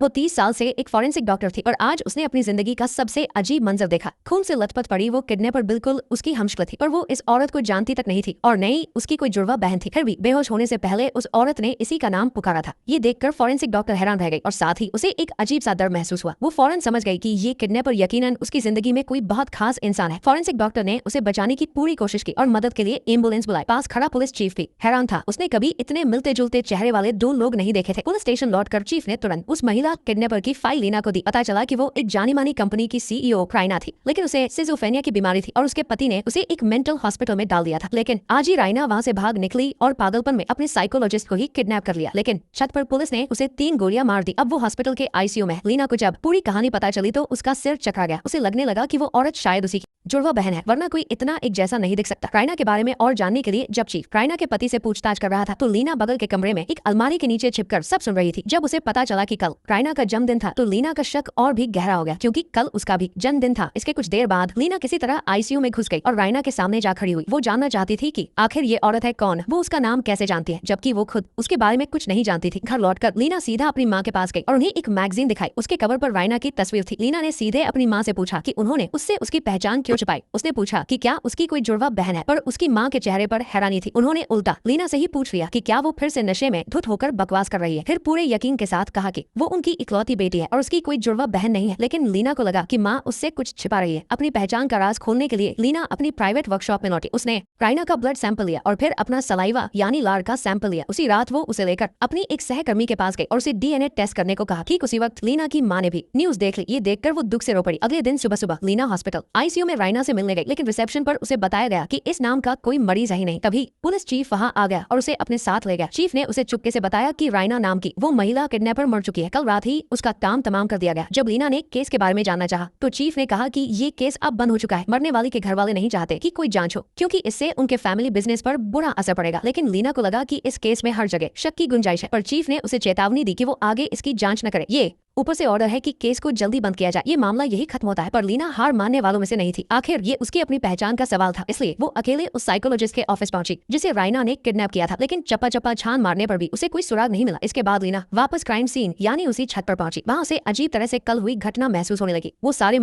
वो 30 साल से एक फॉरेंसिक डॉक्टर थी और आज उसने अपनी जिंदगी का सबसे अजीब मंजर देखा। खून से लथपथ पड़ी वो किडनैपर बिल्कुल उसकी हमशक्ल थी और वो इस औरत को जानती तक नहीं थी और नहीं उसकी कोई जुड़वा बहन थी। फिर भी बेहोश होने से पहले उस औरत ने इसी का नाम पुकारा था। ये देखकर फॉरेंसिक डॉक्टर हैरान रह गई और साथ ही उसे एक अजीब सा डर महसूस हुआ। वो फौरन समझ गई कि ये किडनैपर यकीनन उसकी जिंदगी में कोई बहुत खास इंसान है। फॉरेंसिक डॉक्टर ने उसे बचाने की पूरी कोशिश की और मदद के लिए एम्बुलेंस बुलाई। पास खड़ा पुलिस चीफ भी हैरान था। उसने कभी इतने मिलते जुलते चेहरे वाले दो लोग नहीं देखे थे। पुलिस स्टेशन लौटकर चीफ ने तुरंत उस महिला किडनैपर की फाइल लीना को दी। पता चला कि वो एक जानी मानी कंपनी की सीईओ राइना थी, लेकिन उसे सिजोफ्रेनिया की बीमारी थी और उसके पति ने उसे एक मेंटल हॉस्पिटल में डाल दिया था। लेकिन आज ही राइना वहाँ से भाग निकली और पागलपन में अपने साइकोलॉजिस्ट को ही किडनैप कर लिया। लेकिन छत पर पुलिस ने उसे 3 गोलियां मार दी। अब वो हॉस्पिटल के आईसीयू में। लीना को जब पूरी कहानी पता चली तो उसका सिर चकरा गया। उसे लगने लगा कि वो औरत शायद उसी की जुड़वा बहन है, वरना कोई इतना एक जैसा नहीं दिख सकता। राइना के बारे में और जानने के लिए जब चीफ राइना के पति से पूछताछ कर रहा था तो लीना बगल के कमरे में एक अलमारी के नीचे छिपकर सब सुन रही थी। जब उसे पता चला कि कल राइना का जन्मदिन था तो लीना का शक और भी गहरा हो गया, क्योंकि कल उसका भी जन्मदिन था। इसके कुछ देर बाद लीना किसी तरह आईसीयू में घुस गई और राइना के सामने जा खड़ी हुई। वो जानना चाहती थी कि आखिर ये औरत है कौन, वो उसका नाम कैसे जानती है, जबकि वो खुद उसके बारे में कुछ नहीं जानती थी। घर लौटकर लीना सीधा अपनी माँ के पास गई और उन्हें एक मैगजीन दिखाई। उसके कवर पर राइना की तस्वीर थी। लीना ने सीधे अपनी माँ से पूछा कि उन्होंने उससे उसकी पहचान क्यों छुपाई। उसने पूछा कि क्या उसकी कोई जुड़वा बहन है, पर उसकी माँ के चेहरे पर हैरानी थी। उन्होंने उल्टा लीना से ही पूछ लिया कि क्या वो फिर से नशे में धुत होकर बकवास कर रही है। फिर पूरे यकीन के साथ कहा कि वो उनकी इकलौती बेटी है और उसकी कोई जुड़वा बहन नहीं है। लेकिन लीना को लगा कि माँ उससे कुछ छिपा रही है। अपनी पहचान का राज खोलने के लिए लीना अपनी प्राइवेट वर्कशॉप में लौटी। उसने राइना का ब्लड सैंपल लिया और फिर अपना सलाइवा यानी लार का सैंपल लिया। उसी रात वो उसे लेकर अपनी एक सहकर्मी के पास गई और उसे डीएनए टेस्ट करने को कहा। ठीक उसी वक्त लीना की माँ ने भी न्यूज देख ली। ये देखकर वो दुख से रो पड़ी। अगले दिन सुबह सुबह लीना हॉस्पिटल आईसीयू में राइना से मिलने गई, लेकिन रिसेप्शन पर उसे बताया गया कि इस नाम का कोई मरीज ही नहीं। तभी पुलिस चीफ वहाँ आ गया और उसे अपने साथ ले गया। चीफ ने उसे चुपके से बताया कि राइना नाम की वो महिला किडनैपर मर चुकी है। कल रात ही उसका काम तमाम कर दिया गया। जब लीना ने केस के बारे में जानना चाहा तो चीफ ने कहा कि ये केस अब बंद हो चुका है। मरने वाली के घर वाले नहीं चाहते कि कोई जांच हो, क्योंकि इससे उनके फैमिली बिजनेस पर बुरा असर पड़ेगा। लेकिन लीना को लगा कि इस केस में हर जगह शक की गुंजाइश है, पर चीफ ने उसे चेतावनी दी कि वो आगे इसकी जांच न करे। ये ऊपर से ऑर्डर है कि केस को जल्दी बंद किया जाए, ये मामला यही खत्म होता है। पर लीना हार मानने वालों में से नहीं थी। आखिर ये उसकी अपनी पहचान का सवाल था, इसलिए वो अकेले उस साइकोलॉजिस्ट के ऑफिस पहुंची जिसे राइना ने किडनैप किया था। लेकिन चप्पा चप्पा छान मारने पर भी उसे कोई सुराग नहीं मिला। इसके बाद लीना वापस क्राइम सीन यानी उसी छत पर पहुंची। वहाँ उसे अजीब तरह से कल हुई घटना महसूस होने लगी। वो सारे